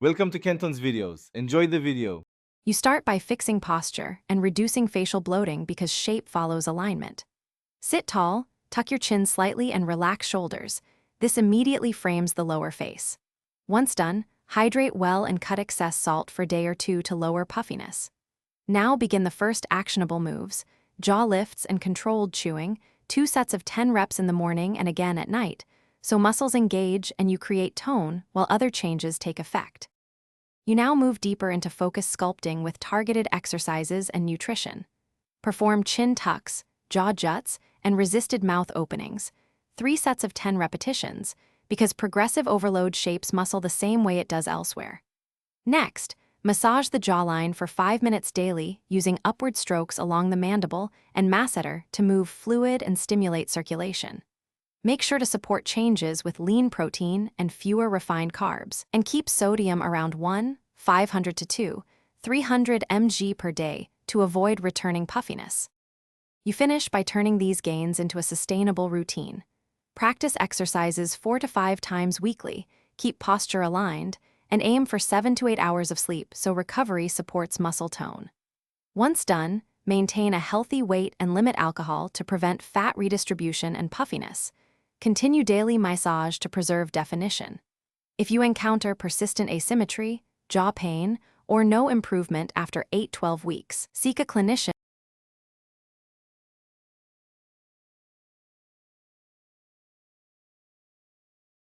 Welcome to Kenton's videos. Enjoy the video. You start by fixing posture and reducing facial bloating because shape follows alignment. Sit tall, tuck your chin slightly, and relax shoulders. This immediately frames the lower face. Once done, hydrate well and cut excess salt for a day or two to lower puffiness. Now begin the first actionable moves: jaw lifts and controlled chewing, 2 sets of 10 reps in the morning and again at night, so muscles engage and you create tone while other changes take effect. You now move deeper into focused sculpting with targeted exercises and nutrition. Perform chin tucks, jaw juts, and resisted mouth openings, 3 sets of 10 repetitions, because progressive overload shapes muscle the same way it does elsewhere. Next, massage the jawline for 5 minutes daily using upward strokes along the mandible and masseter to move fluid and stimulate circulation. Make sure to support changes with lean protein and fewer refined carbs, and keep sodium around 500 to 300 mg per day to avoid returning puffiness. You finish by turning these gains into a sustainable routine. Practice exercises 4 to 5 times weekly, keep posture aligned, and aim for 7 to 8 hours of sleep so recovery supports muscle tone. Once done, maintain a healthy weight and limit alcohol to prevent fat redistribution and puffiness. Continue daily massage to preserve definition. If you encounter persistent asymmetry, jaw pain, or no improvement after 8-12 weeks, seek a clinician.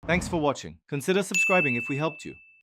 Thanks for watching. Consider subscribing if we helped you.